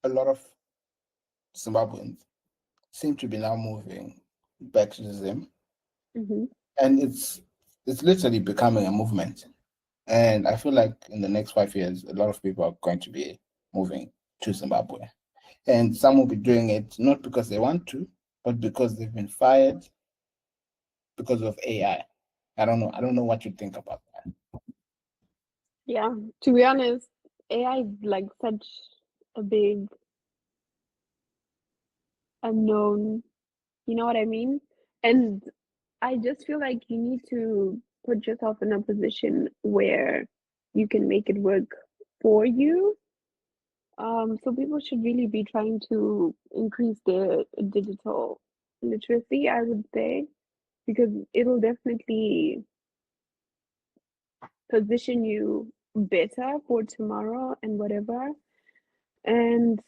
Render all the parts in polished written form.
a lot of Zimbabweans seem to be now moving back to Zim, Mm-hmm. and it's literally becoming a movement. And I feel like in the next 5 years, a lot of people are going to be moving to Zimbabwe. And some will be doing it not because they want to, but because they've been fired because of AI. I don't know. I don't know what you think about that. Yeah, to be honest, AI is like such a big unknown, you know what I mean? And I just feel like you need to put yourself in a position where you can make it work for you. So people should really be trying to increase their digital literacy, I would say, because it'll definitely position you better for tomorrow and whatever. And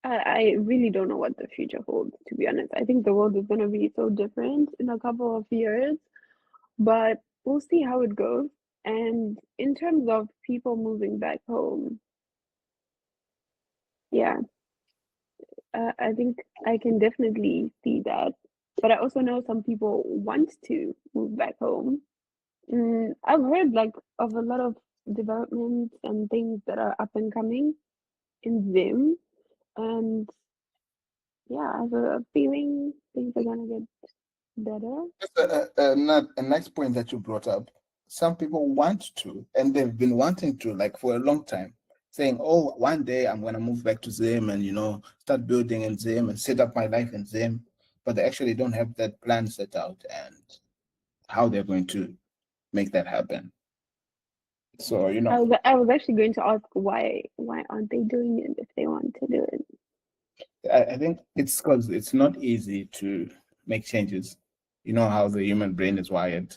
I really don't know what the future holds, to be honest. I think the world is going to be so different in a couple of years, but we'll see how it goes. And in terms of people moving back home, yeah, I think I can definitely see that. But I also know some people want to move back home. I've heard like of a lot of developments and things that are up and coming in Zim, and yeah, I have a feeling things are gonna get better. A nice point that you brought up. Some people want to, and they've been wanting to, like for a long time, saying, "Oh, one day I'm gonna move back to Zim and start building in Zim and set up my life in Zim," but they actually don't have that plan set out and how they're going to make that happen. So I was actually going to ask why aren't they doing it if they want to do it? I think it's because it's not easy to make changes. You know how the human brain is wired,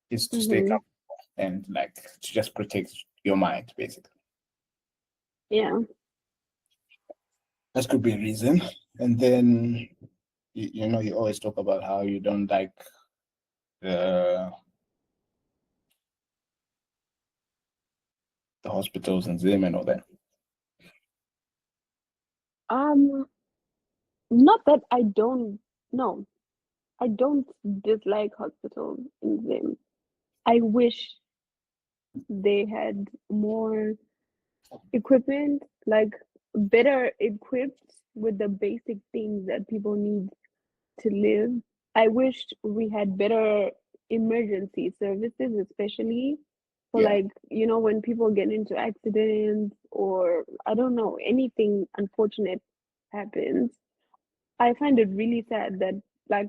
is to stay Mm-hmm. calm and like to just protect your mind, basically. Yeah. That could be a reason. And then you always talk about how you don't like the the hospitals and Zim and all that. Um, Not that I don't no, I don't dislike hospitals in Zim. I wish they had more equipment, like better equipped with the basic things that people need to live. I wish we had better emergency services, especially for Yeah. like, when people get into accidents or I don't know, anything unfortunate happens. I find it really sad that like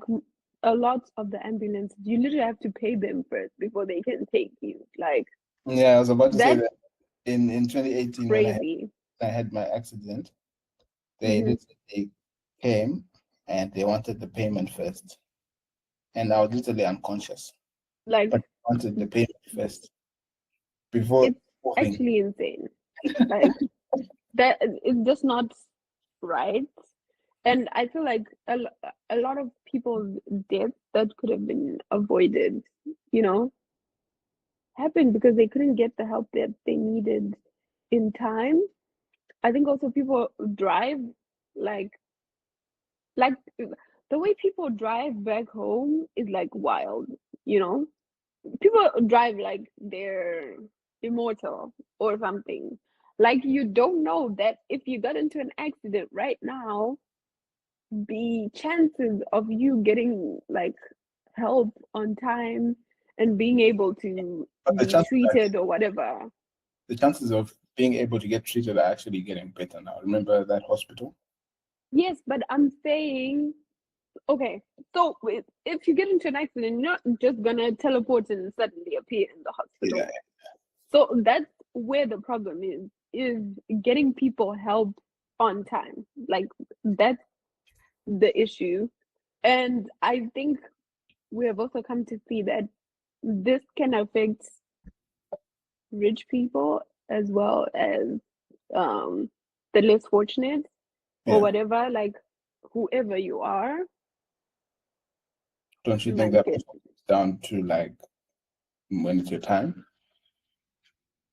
a lot of the ambulances, you literally have to pay them first before they can take you. Like Yeah, I was about to say that's that in 2018 when crazy. I had my accident, they Hmm. literally came and they wanted the payment first. And I was literally unconscious. Like But I wanted the payment first before it's moving. actually insane. Like that it's just not right. And I feel like a lot of people's deaths that could have been avoided, you know, happened because they couldn't get the help that they needed in time. I think also people drive like like the way people drive back home is like wild, you know? People drive like they're immortal or something. Like you don't know that if you got into an accident right now, the chances of you getting like help on time and being able to But be treated or whatever. the chances of being able to get treated are actually getting better now. Remember that hospital? Yes, but I'm saying, okay, so if you get into an accident, you're not just gonna teleport and suddenly appear in the Yeah. hospital. So that's where the problem is getting people help on time. Like that's the issue. And I think we have also come to see that this can affect rich people as well as um, the less fortunate or Yeah. whatever. Like whoever you are, Don't you think like that also comes down to like when it's your time?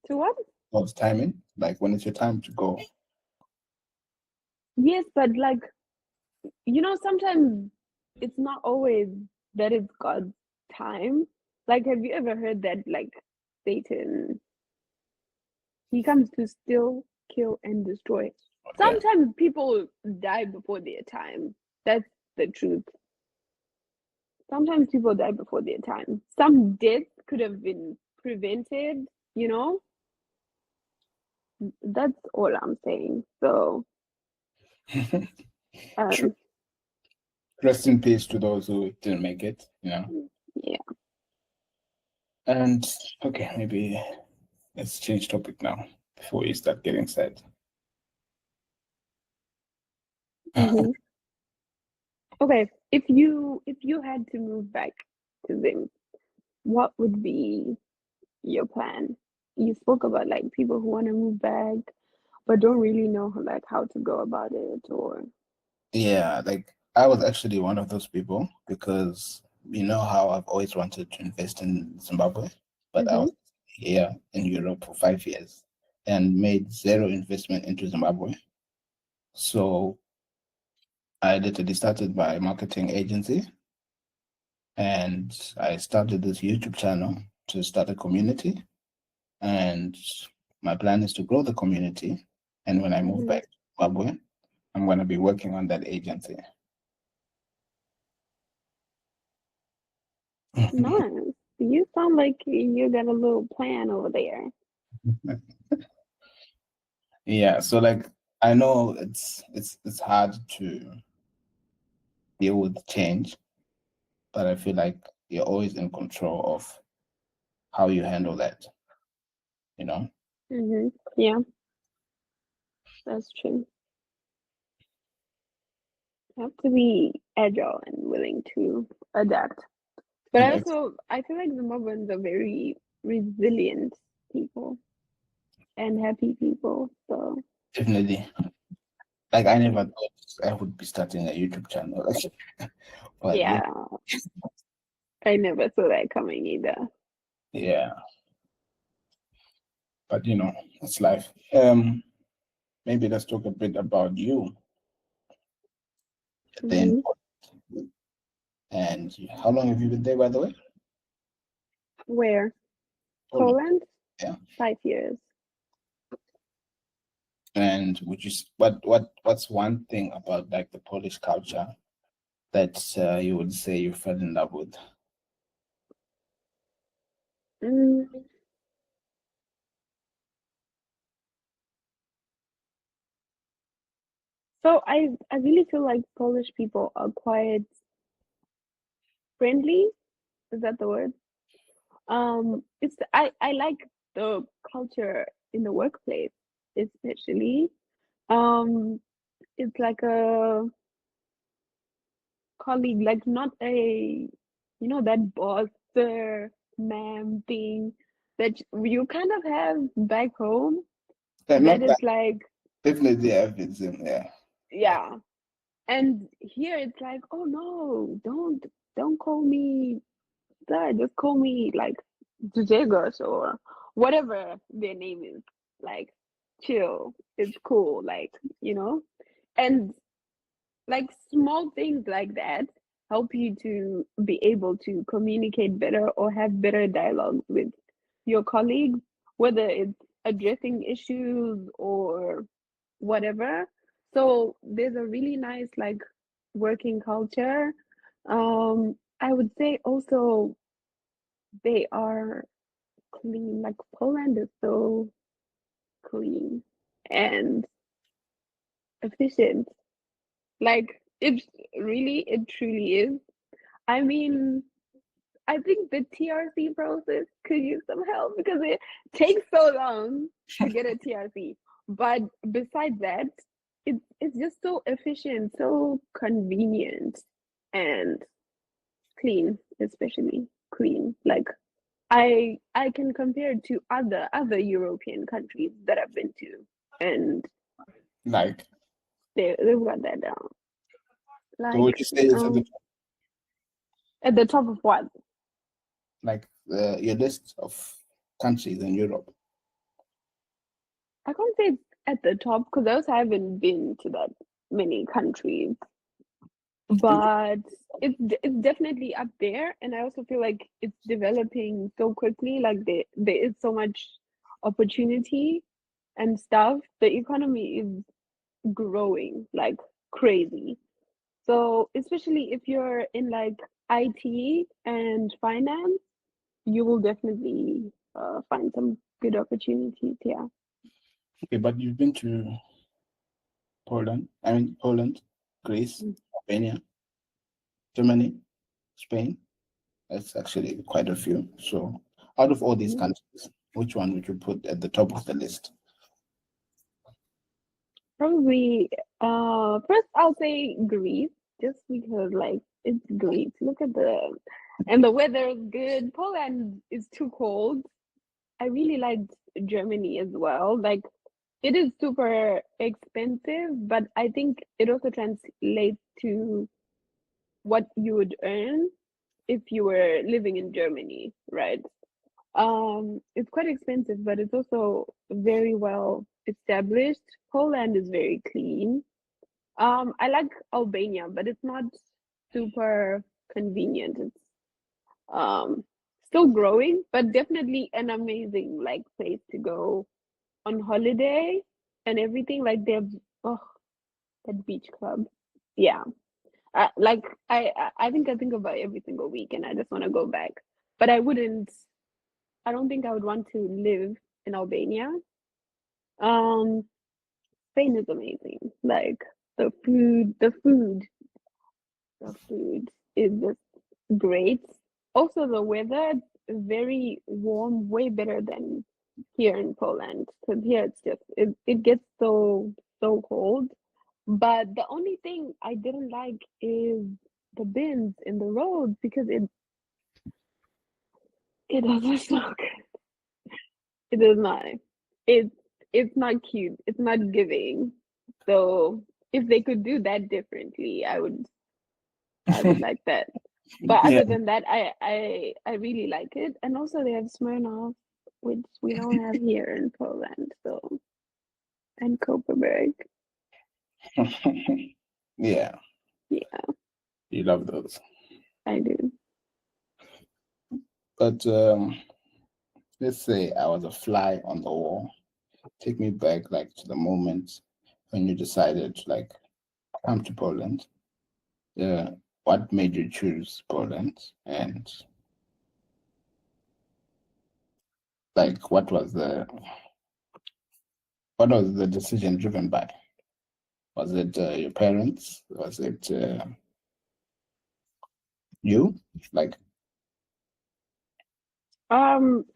to what? Or it's timing? Like when it's your time to go. Yes, but like, sometimes it's not always that it's God's time. Like, have you ever heard that, like, Satan, he comes to steal, kill, and destroy? Yeah. Sometimes people die before their time. That's the truth. Sometimes people die before their time. Some deaths could have been prevented, you know? That's all I'm saying. So, True. um, Rest in peace to those who didn't make it, yeah. And okay, maybe let's change topic now before you start getting sad. Mm-hmm. Okay, if you had to move back to Zim, what would be your plan? You spoke about like people who want to move back but don't really know like how to go about it or Yeah, like I was actually one of those people because you know how I've always wanted to invest in Zimbabwe, but I mm-hmm, was here in Europe for 5 years and made zero investment into Zimbabwe. So I literally started my marketing agency and I started this YouTube channel to start a community. And my plan is to grow the community. And when I move mm-hmm. back to Zimbabwe, I'm going to be working on that agency. Nice. You sound like you got a little plan over there. Yeah, so like I know it's hard to deal with change, but I feel like you're always in control of how you handle that, you know? Mm-hmm. Yeah, that's true. You have to be agile and willing to adapt. But Like I feel like Zimbabweans are very resilient people and happy people. So definitely. Like I yeah, never thought I would be starting a YouTube channel. But yeah, I never saw that coming either. yeah, but it's life. Maybe let's talk a bit about you then. Mm-hmm. And how long have you been there, by the way? Where? Poland. Poland? Yeah. 5 years. And would you what's one thing about like the Polish culture that you would say you fell in love with? Mm. So I really feel like Polish people are quite friendly. Is that the word? It's I like the culture in the workplace, especially. Um, it's like a colleague, like not a, that boss, sir, ma'am thing that you kind of have back home. Yeah, That not is that like, definitely have it, yeah. yeah. And here it's like, oh no, don't call me that. Just call me like Jagos or whatever their name is. Like, chill. It's cool. Like, and like small things like that help you to be able to communicate better or have better dialogue with your colleagues, whether it's addressing issues or whatever. So there's a really nice like working culture. I would say also they are clean. Like Poland is so clean and efficient. Like it truly is. I mean, I think the TRC process could use some help because it takes so long to get a TRC. But besides that, it's just so efficient, so convenient, and clean, especially clean. Like I can compare it to other European countries that I've been to, and Like, they've got that down. so would Like you say it's at the top of what? like your list of countries in Europe? I can't say it's at the top because I also haven't been to that many countries, but it's definitely up there. And I also feel like it's developing so quickly. Like there is so much opportunity and stuff. The economy is growing like crazy. So especially if you're in like IT and finance, you will definitely find some good opportunities. Yeah. Okay, but you've been to Poland, Greece, Albania, Germany, Spain. That's actually quite a few. So out of all these Mhm. countries, which one would you put at the top of the list? Probably first I'll say Greece, just because like it's Greece. Look at the weather is good. Poland is too cold. I really liked Germany as well. Like it is super expensive, but I think it also translates to what you would earn if you were living in Germany, right? It's quite expensive, but it's also very well established. Poland is very clean. I like Albania, but it's not super convenient. It's um still growing, but definitely an amazing like place to go on holiday and everything. Like they have oh that beach club. Yeah. Like I think about every single week and I just want to go back. But I don't think I would want to live in Albania. Um Spain is amazing. Like the food is just great. Also, the weather very warm, way better than here in Poland. Because here it gets so cold. But the only thing I didn't like is the bins in the roads because it doesn't look. It does not. It's it's not cute. It's not giving. So if they could do that differently, I would like that. But Yeah. other than that, I really like it. And also they have Smirnoff, which we don't have here in Poland. So and Kopparberg. Yeah, Yeah, you love those. I do. But let's say I was a fly on the wall. Take me back like to the moment when you decided to like come to Poland. Yeah, what made you choose Poland? And like what was the decision driven by? Was it your parents? Was it you? Like,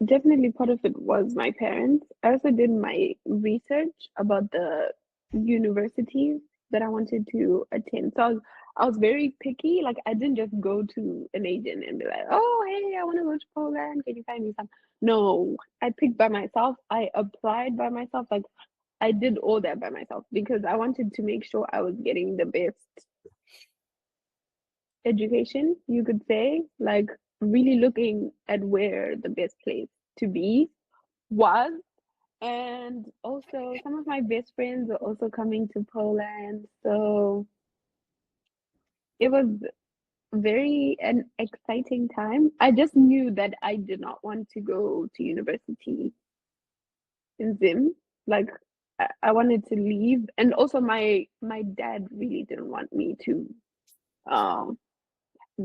Definitely part of it was my parents. I also did my research about the universities that I wanted to attend. So I was very picky. Like I didn't just go to an agent and be like, "Oh, hey, I want to go to Poland. Can you find me some?" No, I picked by myself. I applied by myself. Like I did all that by myself because I wanted to make sure I was getting the best education, you could say, like really looking at where the best place to be was. And also, some of my best friends are also coming to Poland. So it was very an exciting time. I just knew that I did not want to go to university in Zim. Like I wanted to leave. And also my dad really didn't want me to um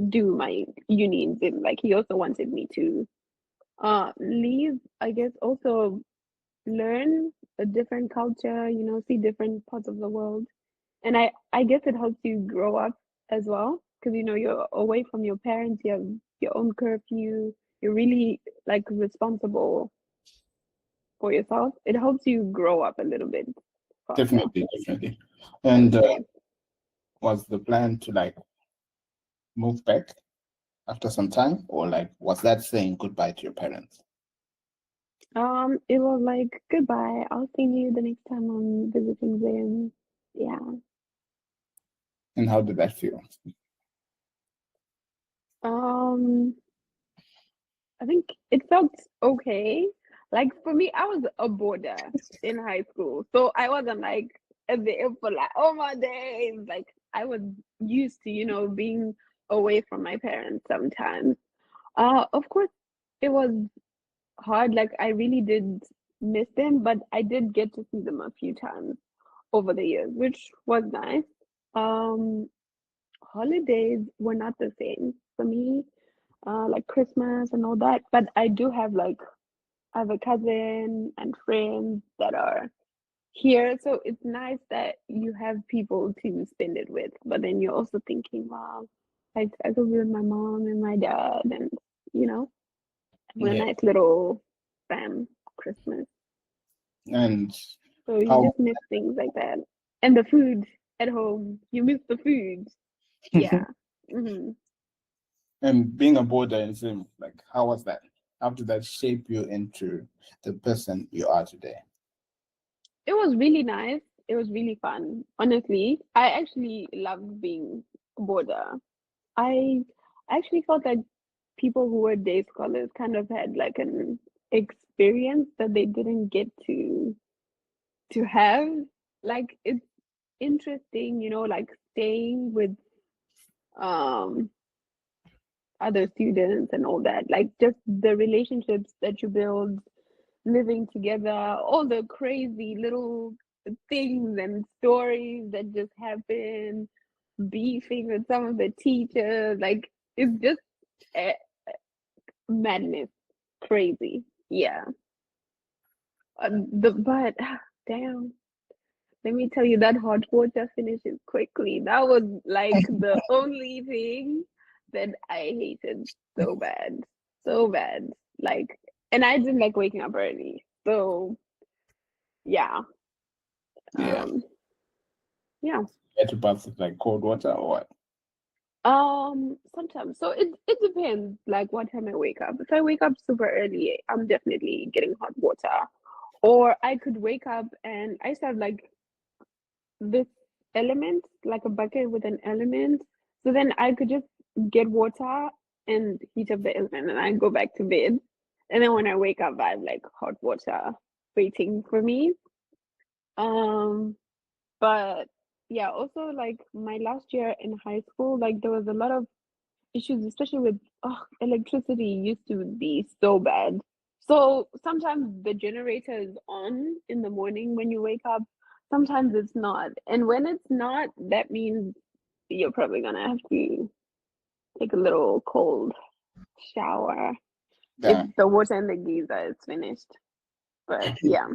do my uni in Zim. Like he also wanted me to leave, I guess, also learn a different culture, see different parts of the world. And I guess it helps you grow up as well because you're away from your parents, you have your own curfew, you're really like responsible for yourself. It helps you grow up a little bit faster, definitely. I And would say. was the plan to like move back after some time, or like was that saying goodbye to your parents? It was like goodbye. I'll see you the next time I'm visiting them. Yeah. And how did that feel? Um, I think it felt okay. Like for me, I was a boarder in high school, so I wasn't like there for like all my days. Like I was used to, being away from my parents sometimes. Of course, it was hard. Like I really did miss them, but I did get to see them a few times over the years, which was nice. Um, Holidays were not the same for me, like Christmas and all that. But I do have like I have a cousin and friends that are here, so it's nice that you have people to spend it with. But then you're also thinking, wow, I could be with my mom and my dad, and you know, have a Yeah. nice little fam Christmas. And So you how just miss things like that, and the food at home. You miss the food. Yeah. hmm and being a boarder in Zim, like how was that? How did that shape you into the person you are today? It was really nice. It was really fun. Honestly, I actually loved being a boarder. I actually felt like people who were day scholars kind of had like an experience that they didn't get to have. Like it's interesting, like staying with um other students and all that. Like just the relationships that you build living together, all the crazy little things and stories that just happen, beefing with some of the teachers. Like it's just uh, madness, crazy. Yeah. But damn, let me tell you that hot water finishes quickly. That was like the only thing that I hated so bad, so bad. Like, and I didn't like waking up early. So yeah, Yeah. um, yeah. You had to bath with like cold water or what? Sometimes. So it depends like what time I wake up. If I wake up super early, I'm definitely getting hot water. Or I could wake up and I used to have like this element, like a bucket with an element. So then I could just get water and heat up the element and I go back to bed. And then when I wake up, I have like hot water waiting for me. Um, but yeah, also like my last year in high school, like there was a lot of issues, especially with electricity used to be so bad. So sometimes the generator is on in the morning when you wake up. Sometimes it's not. And when it's not, that means you're probably gonna have to take a little cold shower if Yeah, the water in the geyser is finished. But yeah,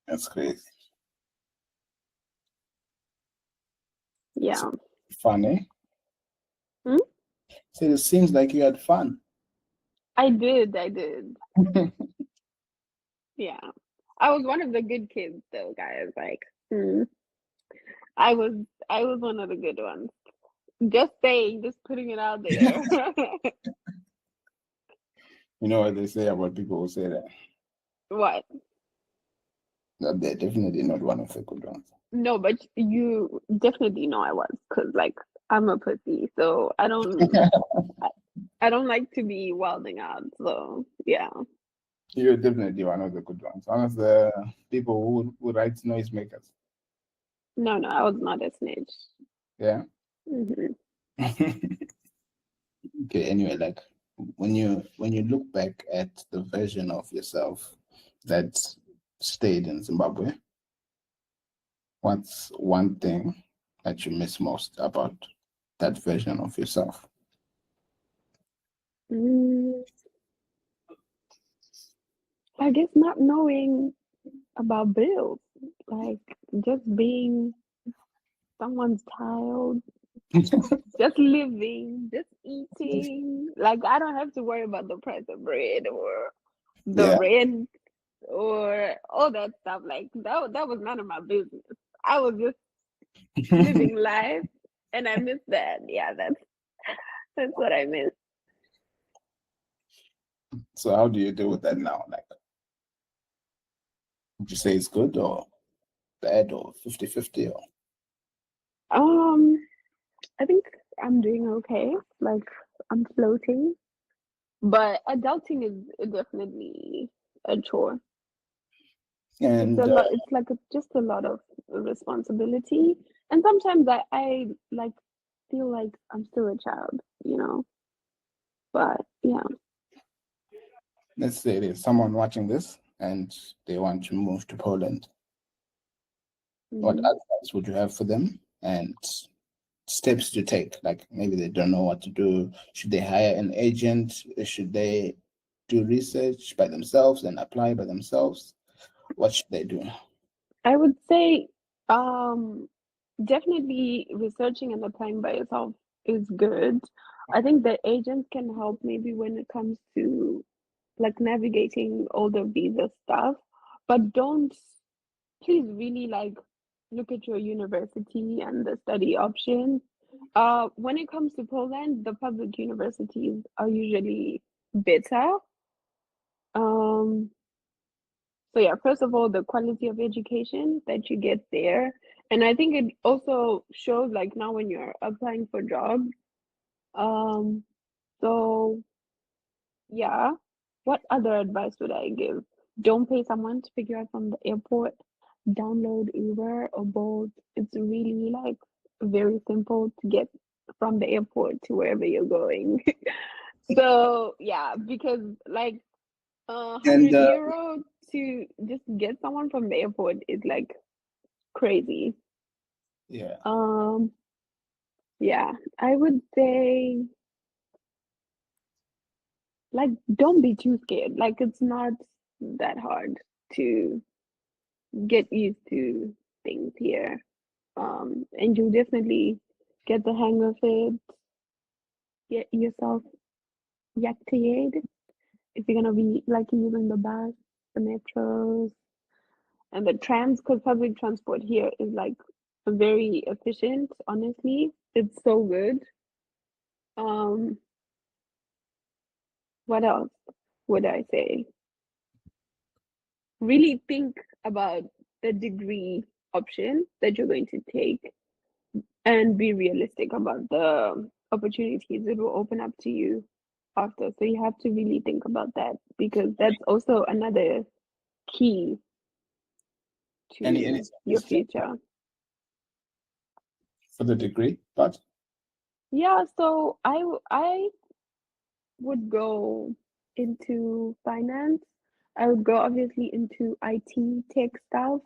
that's crazy. yeah. Funny. Hmm? So it seems like you had fun. I did. Yeah. I was one of the good kids though, guys. Like, hmm. I was I was one of the good ones. Just saying, just putting it out there. You know what they say about people who say that? What? That they're definitely not one of the good ones. No, but you definitely know I was, because like I'm a pussy, so I don't like to be wilding out. So yeah. You're definitely one of the good ones. One of the people who writes noisemakers. No, no, I was not a snitch. Yeah. hmm Okay, anyway, like when you look back at the version of yourself that stayed in Zimbabwe, what's one thing that you miss most about that version of yourself? Mm, I guess not knowing about bills, like just being someone's child, just living, just eating. Like I don't have to worry about the price of bread or the Yeah. rent or all that stuff. Like that was none of my business. I was just living life, and I miss that. Yeah, that's what I miss. So how do you deal with that now? Like, would you say it's good or bad or 50-50 or Um, I think I'm doing okay. Like I'm floating, but adulting is definitely a chore. And It's a lot. It's like just a lot of responsibility, and sometimes I like feel like I'm still a child, you know. But yeah, let's say there's someone watching this and they want to move to Poland. What mhm. advice would you have for them and steps to take? Like maybe they don't know what to do. Should they hire an agent? Should they do research by themselves and apply by themselves? What should they do? I would say definitely researching and applying by yourself is good. I think the agents can help maybe when it comes to like navigating all the visa stuff, but don't please really like look at your university and the study options. When it comes to Poland, the public universities are usually better. Um, so yeah, first of all, the quality of education that you get there, and I think it also shows like now when you're applying for jobs. Um, so yeah, what other advice would I give? Don't pay someone to pick you up from the airport. Download Uber or Bolt. It's really like very simple to get from the airport to wherever you're going. So yeah, because like And 100 euro to just get someone from the airport is like crazy. yeah, Um, yeah, I would say like don't be too scared. Like it's not that hard to get used to things here. And you'll definitely get the hang of it, get yourself yaktiated if you're gonna be like using the bus, the metros, and the trams, because public transport here is like very efficient, honestly. It's so good. Um, what else would I say? Really think about the degree option that you're going to take and be realistic about the opportunities it will open up to you after. So you have to really think about that because that's also another key any to your suggestion future. for the degree, but Yeah, so I would go into finance. I would go obviously into IT tech stuff.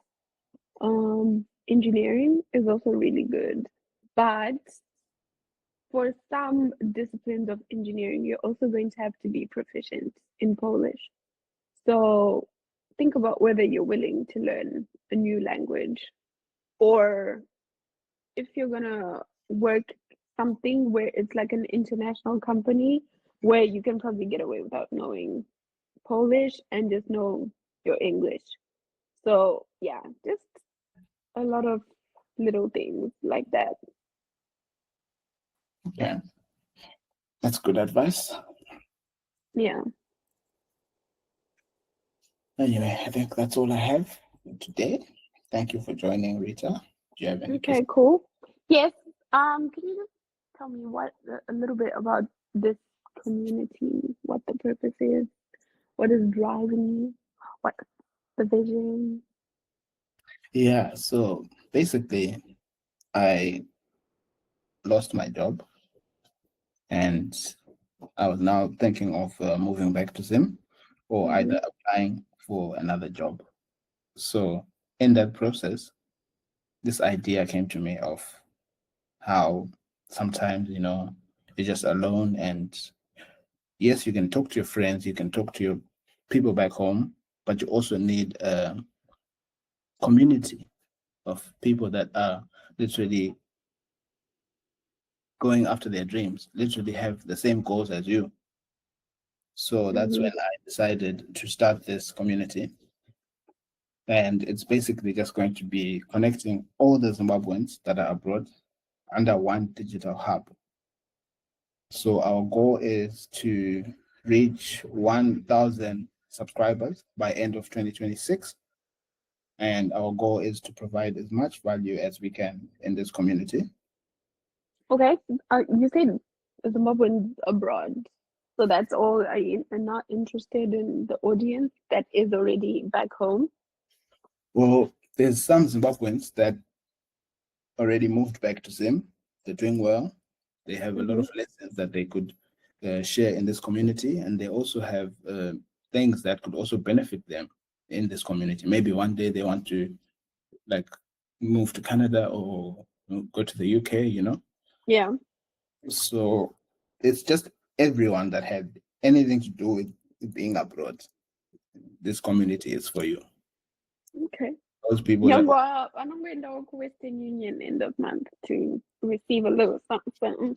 Engineering is also really good, but for some disciplines of engineering, you're also going to have to be proficient in Polish. So think about whether you're willing to learn a new language or if you're gonna work something where it's like an international company where you can probably get away without knowing Polish and just know your English. So yeah, just a lot of little things like that. yeah, that's good advice. Yeah. Anyway, I think that's all I have today. Thank you for joining, Rita. Do you have any Okay, questions? cool. Yes. Can you just tell me what a little bit about this community, what the purpose is, what is driving you, what the vision? Yeah, so basically, I lost my job and I was now thinking of moving back to Zim or Mm-hmm. either applying for another job. So in that process, this idea came to me of how sometimes, you're just alone and yes, you can talk to your friends, you can talk to your people back home, but you also need a community of people that are literally going after their dreams, literally have the same goals as you. So that's Mm-hmm. when I decided to start this community. And it's basically just going to be connecting all the Zimbabweans that are abroad under one digital hub. So our goal is to reach 1,000 subscribers by end of 2026. And our goal is to provide as much value as we can in this community. Okay. You said Zimbabweans abroad. So that's all. Are you not interested in the audience that is already back home? Well, there's some Zimbabweans that already moved back to Zim. They're doing well. They have a lot of lessons that they could share in this community, and they also have things that could also benefit them in this community. Maybe one day they want to like move to Canada or go to the UK, you know? Yeah. So it's just everyone that had anything to do with being abroad. This community is for you. Okay. Those people Young that up. I'm going to Western Union end of month to receive a little something.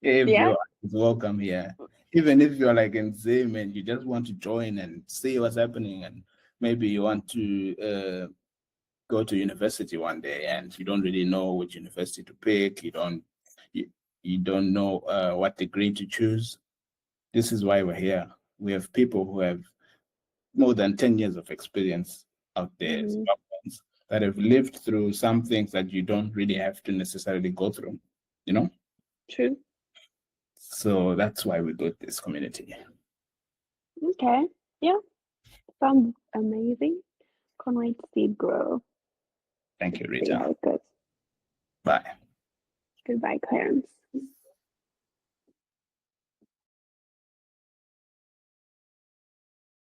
Yeah. everyone is welcome here. Even if you're like in Zim and you just want to join and see what's happening, and maybe you want to go to university one day and you don't really know which university to pick, you, you don't know what degree to choose. This is why we're here. We have people who have more than 10 years of experience out there, Zimbabweans, that have lived through some things that you don't really have to necessarily go through, you know? True. So that's why we built this community. Okay. Yeah. Sounds amazing. Can't wait to see it grow. Thank you, See how Rita. it goes. Bye. Goodbye, Clarence.